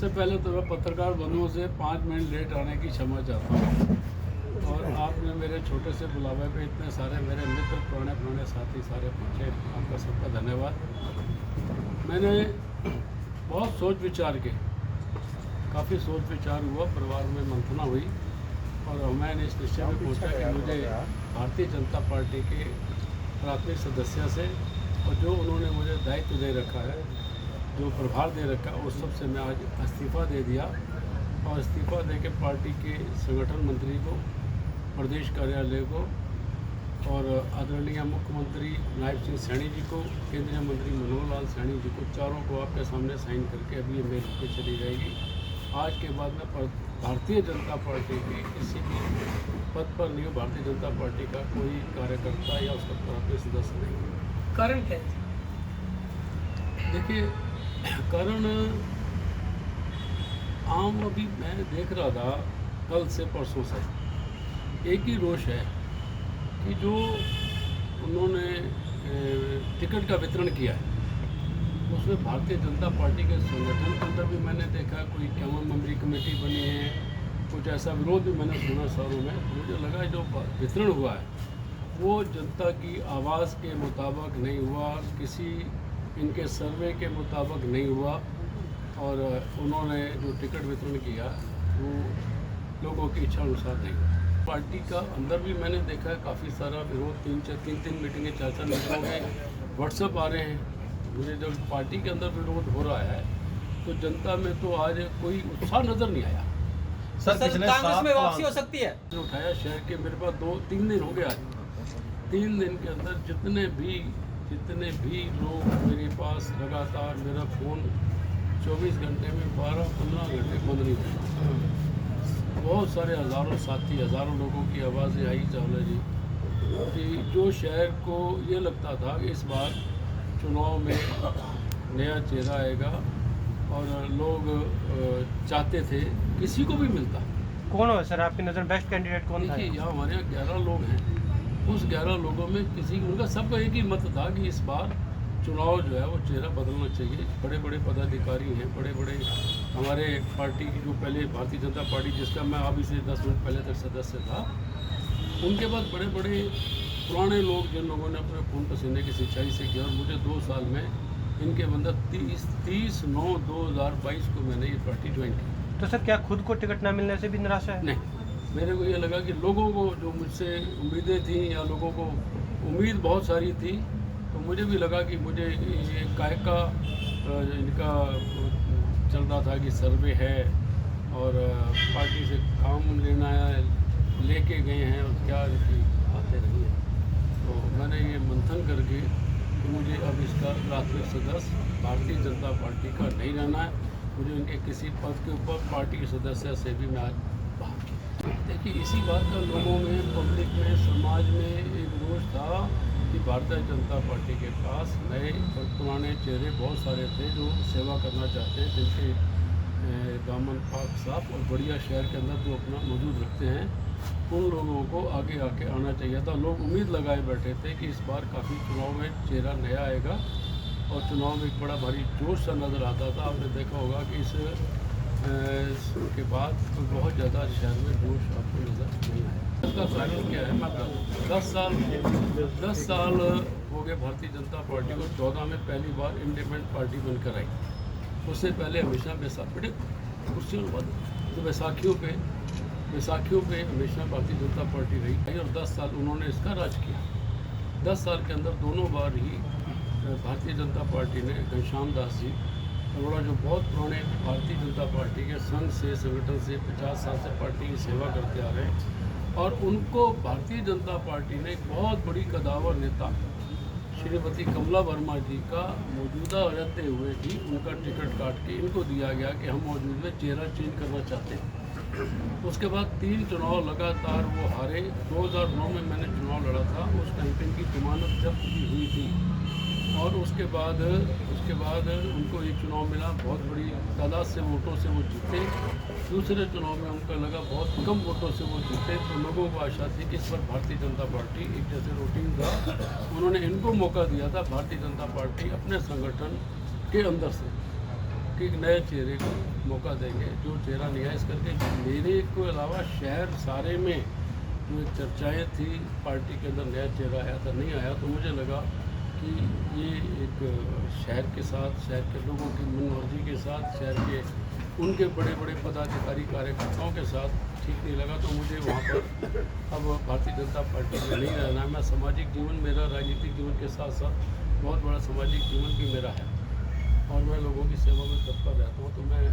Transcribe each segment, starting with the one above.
सबसे पहले तो मैं पत्रकार बंधुओं से 5 मिनट लेट आने की क्षमा चाहता हूँ। और आपने मेरे छोटे से बुलावे पे इतने सारे मेरे मित्र पुराने साथी सारे पहुँचे, आपका सबका धन्यवाद। मैंने बहुत सोच विचार के, काफ़ी सोच विचार हुआ, परिवार में मंथना हुई और मैंने इस निश्चय में पहुँचा कि मुझे भारतीय जनता पार्टी के प्राथमिक सदस्य से और जो उन्होंने मुझे दायित्व दे रखा है, जो प्रभार दे रखा है, उस सब से मैं आज इस्तीफ़ा दे दिया और इस्तीफ़ा दे के पार्टी के संगठन मंत्री को, प्रदेश कार्यालय को और आदरणीय मुख्यमंत्री नायब सिंह सैनी जी को, केंद्रीय मंत्री मनोहर लाल सैनी जी को, चारों को आपके सामने साइन करके अभी ये मेल पे चली जाएगी। आज के बाद मैं भारतीय जनता पार्टी के किसी भी पद पर नहीं हूँ। भारतीय जनता पार्टी का कोई कार्यकर्ता या उसका प्राथमिक सदस्य नहीं हूँ। कारण क्या है? देखिए, कारण आम अभी मैं देख रहा था कल से परसों से एक ही रोष है कि जो उन्होंने टिकट का वितरण किया है उसमें भारतीय जनता पार्टी के संगठन के अंदर भी मैंने देखा कोई कैमन मेमोरी कमेटी बनी है, कुछ ऐसा विरोध भी मैंने सुना शहरों में। मुझे लगा जो वितरण हुआ है वो जनता की आवाज़ के मुताबिक नहीं हुआ, किसी इनके सर्वे के मुताबिक नहीं हुआ और उन्होंने जो टिकट वितरण किया वो लोगों की इच्छा अनुसार नहीं हुआ। पार्टी का अंदर भी मैंने देखा है काफ़ी सारा विरोध, तीन मीटिंगें, 4 मीटिंगों में व्हाट्सएप आ रहे हैं। मुझे जब पार्टी के अंदर विरोध हो रहा है तो जनता में तो आज कोई उत्साह नज़र नहीं आया। सर कांग्रेस में वापसी हो सकती है? उठाया शहर के, मेरे पास 2-3 दिन हो गया आज। 3 दिन के अंदर जितने भी लोग मेरे पास लगातार, मेरा फ़ोन 24 घंटे में 12-15 घंटे बंद नहीं हुआ। बहुत सारे हज़ारों साथी, हज़ारों लोगों की आवाज़ें आई चावला जी कि जो शहर को ये लगता था कि इस बार चुनाव में नया चेहरा आएगा और लोग चाहते थे किसी को भी मिलता। कौन हो सर आपकी नज़र बेस्ट कैंडिडेट कौन था? देखिए, यहाँ हमारे यहाँ 11 लोग हैं, उस 11 लोगों में किसी उनका सबका एक ही मत था कि इस बार चुनाव जो है वो चेहरा बदलना चाहिए। बड़े बड़े पदाधिकारी हैं, बड़े बड़े हमारे पार्टी की जो पहले भारतीय जनता पार्टी जिसका मैं अभी से 10 मिनट पहले तक सदस्य था, उनके बाद बड़े बड़े पुराने लोग जिन लोगों ने अपने खून पसीने की सिंचाई से किया और मुझे 2 साल में इनके अंदर 30/9/2022 को मैंने ये पार्टी ज्वाइन की। तो सर क्या खुद को टिकट ना मिलने से भी निराशा है? नहीं, मेरे को ये लगा कि लोगों को जो मुझसे उम्मीदें थी या लोगों को उम्मीद बहुत सारी थी, तो मुझे भी लगा कि मुझे ये कायका इनका चल रहा था कि सर्वे है और पार्टी से काम लेना है, लेके गए हैं और क्या इनकी बातें रही हैं। तो मैंने ये मंथन करके कि मुझे अब इसका प्राथमिक सदस्य भारतीय जनता पार्टी का नहीं रहना है, मुझे उनके किसी पद के ऊपर पार्टी के सदस्य से भी मैं आज बाहर। देखिए, इसी बात का लोगों में, पब्लिक में, समाज में एक रोष था कि भारतीय जनता पार्टी के पास नए और पुराने चेहरे बहुत सारे थे जो सेवा करना चाहते हैं, जिनके दामन पाक साफ और बढ़िया शहर के अंदर जो अपना मौजूद रखते हैं, उन लोगों को आगे आके आना चाहिए था। लोग उम्मीद लगाए बैठे थे कि इस बार काफ़ी चुनाव में चेहरा नया आएगा और चुनाव में एक बड़ा भारी जोश सा नज़र आता था। आपने देखा होगा कि इस के बाद तो बहुत ज़्यादा शहर में जोश आपको नज़र नहीं आया। इसका कारण क्या है? मैं 10 साल हो गए भारतीय जनता पार्टी को। 14 में पहली बार इंडिपेंडेंट पार्टी बनकर आई। उससे पहले हमेशा कुर्सियों तो बैसाखियों पे हमेशा भारतीय जनता पार्टी रही और 10 साल उन्होंने इसका राज किया। 10 साल के अंदर दोनों बार ही भारतीय जनता पार्टी ने घनश्याम दास जी अरोड़ा, जो बहुत पुराने भारतीय जनता पार्टी के संघ से, संगठन से 50 साल से पार्टी की सेवा करते आ रहे हैं और उनको भारतीय जनता पार्टी ने एक बहुत बड़ी कदावर नेता श्रीमती कमला वर्मा जी का मौजूदा रहते हुए ही उनका टिकट काट के इनको दिया गया कि हम मौजूद में चेहरा चेंज करना चाहते हैं। उसके बाद 3 चुनाव लगातार वो हारे। 2009 में मैंने चुनाव लड़ा था, उस टाइम पे इनकी जमानत जब्त भी हुई थी और उसके बाद उनको एक चुनाव मिला, बहुत बड़ी तादाद से वोटों से वो जीते। दूसरे चुनाव में उनका लगा बहुत कम वोटों से वो जीते, तो लोगों को आशा थी कि इस पर भारतीय जनता पार्टी एक जैसे रूटीन था, उन्होंने इनको मौका दिया था भारतीय जनता पार्टी अपने संगठन के अंदर से कि एक नए चेहरे को मौका देंगे, जो चेहरा नहीं है। इस करके मेरे को अलावा शहर सारे में जो एक चर्चाएँ थी पार्टी के अंदर नया चेहरा आया था, नहीं आया, तो मुझे लगा कि ये एक शहर के साथ, शहर के लोगों की मनमर्जी के साथ, शहर के उनके बड़े बड़े पदाधिकारी कार्यकर्ताओं के साथ ठीक नहीं लगा। तो मुझे वहाँ पर अब भारतीय जनता पार्टी में नहीं रहना। मैं सामाजिक जीवन, मेरा राजनीतिक जीवन के साथ साथ बहुत बड़ा सामाजिक जीवन भी मेरा है और मैं लोगों की सेवा में तत्पर रहता हूँ। तो मैं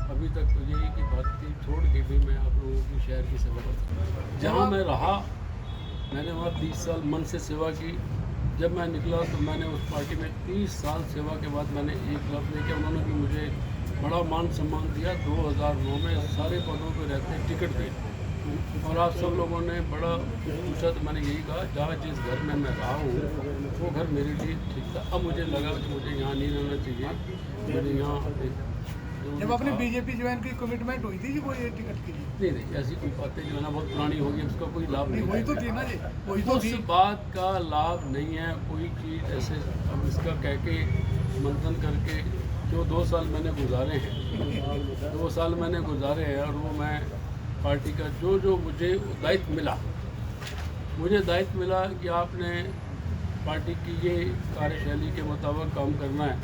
अभी तक तो यही कि भारतीय छोड़ के भी मैं आप लोगों की शहर की सेवा करता हूँ। जहाँ मैं रहा, मैंने वहाँ 30 साल मन से सेवा की। जब मैं निकला तो मैंने उस पार्टी में 30 साल सेवा के बाद मैंने एक लफ्ज़ नहीं किया। उन्होंने भी मुझे बड़ा मान सम्मान दिया। 2009 में सारे पदों पर रहते टिकट दी और आप सब लोगों ने बड़ा पूछा, तो मैंने यही कहा, जहाँ जिस घर में मैं रहा हूँ वो घर मेरे लिए ठीक था। अब मुझे लगा कि मुझे यहाँ नहीं रहना चाहिए। मुझे यहाँ जब आपने बीजेपी ज्वाइन की कमिटमेंट हुई थी कि वो ये टिकट के लिए नहीं, ऐसी कोई बातें जो है ना बहुत पुरानी होगी, उसका कोई लाभ नहीं। वही तो थी ना जी, वही तो उस थी। बात का लाभ नहीं है कोई चीज़ ऐसे। अब इसका कह के मंथन करके जो 2 साल मैंने गुजारे हैं, 2 साल मैंने गुजारे हैं और वो मैं पार्टी का जो मुझे दायित्व मिला, मुझे दायित्व मिला कि आपने पार्टी की ये कार्यशैली के मुताबिक काम करना है,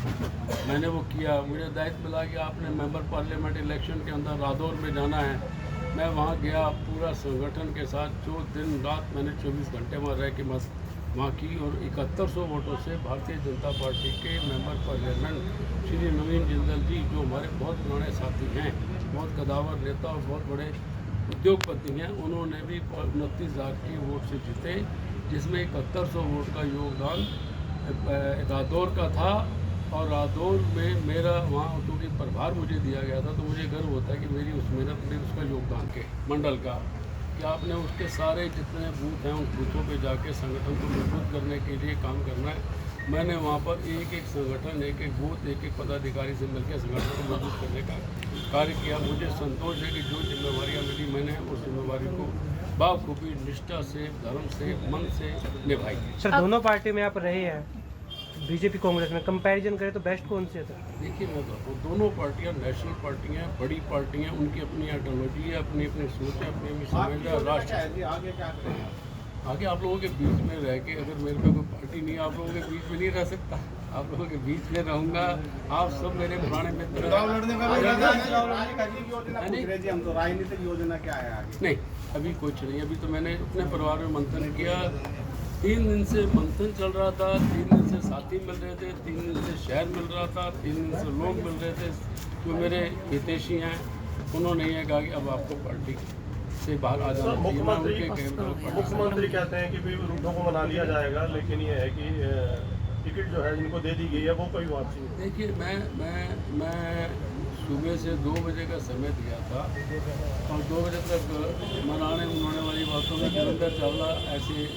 मैंने वो किया। मुझे दायित्व मिला कि आपने मेंबर पार्लियामेंट इलेक्शन के अंदर रादौर में जाना है, मैं वहाँ गया पूरा संगठन के साथ। जो दिन रात मैंने 24 घंटे वहाँ रह के मस्त वहाँ की और 7100 वोटों से भारतीय जनता पार्टी के मेंबर पार्लियामेंट श्री नवीन जिंदल जी, जो हमारे बहुत पुराने साथी हैं, बहुत कदावर नेता और बहुत बड़े उद्योगपति हैं, उन्होंने भी 29,000 की वोट से जीते, जिसमें 7100 वोट का योगदान रादौर का था। और रादौर में मेरा वहाँ क्योंकि प्रभार मुझे दिया गया था, तो मुझे गर्व होता है कि मेरी उस मेहनत ने उसका योगदान के मंडल का कि आपने उसके सारे जितने बूथ हैं उन बूथों पे जाके संगठन को मजबूत करने के लिए काम करना है। मैंने वहाँ पर एक एक संगठन, एक एक बूथ, एक एक पदाधिकारी से मिलकर संगठन को मजबूत करने का कार्य किया। मुझे संतोष है कि जो जिम्मेवारियाँ मिली मैंने उस जिम्मेवारी को बाखूबी निष्ठा से, धर्म से, मन से निभाई। सर दोनों पार्टी में आप रहे हैं, बीजेपी कांग्रेस में कंपैरिजन करें तो बेस्ट कौन सी है सर? देखिए, मैं बताता हूँ, दोनों पार्टियाँ नेशनल पार्टियाँ, बड़ी पार्टियाँ, उनकी अपनी आइडियोलॉजी है, अपनी अपनी सोच है, अपनी अपनी समझ है। राष्ट्र आगे आप लोगों के बीच में रह के, अगर मेरे पे कोई पार्टी नहीं है, आप लोगों के बीच में नहीं रह सकता। आप लोगों के बीच में रहूँगा। आप सब मेरे पुराने मित्र हैं। राजनीतिक योजना क्या है आगे? नहीं, अभी कुछ नहीं। अभी तो मैंने अपने परिवार में मंथन किया। 3 दिन से मंथन चल रहा था, 3 दिन से साथी मिल रहे थे, 3 दिन से शहर मिल रहा था, 3 दिन से लोग मिल रहे थे जो मेरे हितैषी हैं। उन्होंने ये कहा कि अब आपको पार्टी से बाहर आ जाना चाहिए। मुख्यमंत्री कहते हैं कि रूठों को मना लिया जाएगा, लेकिन ये है कि टिकट जो है इनको दे दी गई है, वो कोई वापसी नहीं। देखिए, मैं सुबह से 2 बजे का समय दिया था और 2 बजे तक मनाने वाली बातों में देवेंद्र चावला ऐसे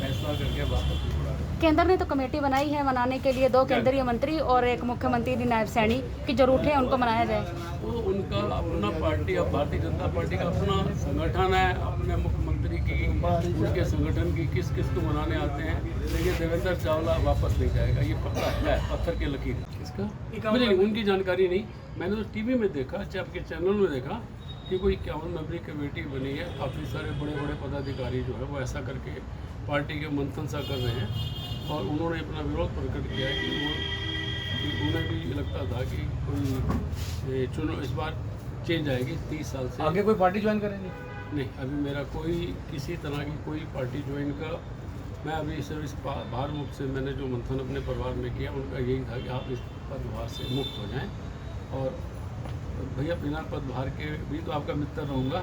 फैसला करके वापस नहीं पड़ा। केंद्र ने तो कमेटी बनाई है मनाने के लिए, 2 केंद्रीय मंत्री और एक मुख्यमंत्री नायब सैनी कि जो रूठे हैं उनको मनाया जाए। वो उनका अपना पार्टी, अब भारतीय जनता पार्टी का अपना संगठन है, अपने मुख्यमंत्री की, उनके संगठन की किस किस को मनाने आते हैं। लेकिन देवेंद्र चावला वापस नहीं जाएगा, ये पक्का है, पत्थर के लकीर। इसका मुझे उनकी जानकारी नहीं। मैंने तो टीवी में देखा, चाहे आपके चैनल में देखा कि कोई 51 मेंबरी कमेटी बनी है, काफ़ी सारे बड़े बड़े पदाधिकारी जो है वो ऐसा करके पार्टी के मंथन सा कर रहे हैं और उन्होंने अपना विरोध प्रकट किया है कि उन्हें भी लगता था कि कोई चुनाव इस बार चेंज आएगी 30 साल से। आगे कोई पार्टी ज्वाइन करेंगे? नहीं, अभी मेरा कोई किसी तरह की कोई पार्टी ज्वाइन का, मैं अभी सिर्फ इस भार मुक्त से मैंने जो मंथन अपने परिवार में किया, उनका यही था कि आप इस पदभार से मुक्त हो जाएं और भैया बिना पदभार के भी तो आपका मित्र रहूँगा।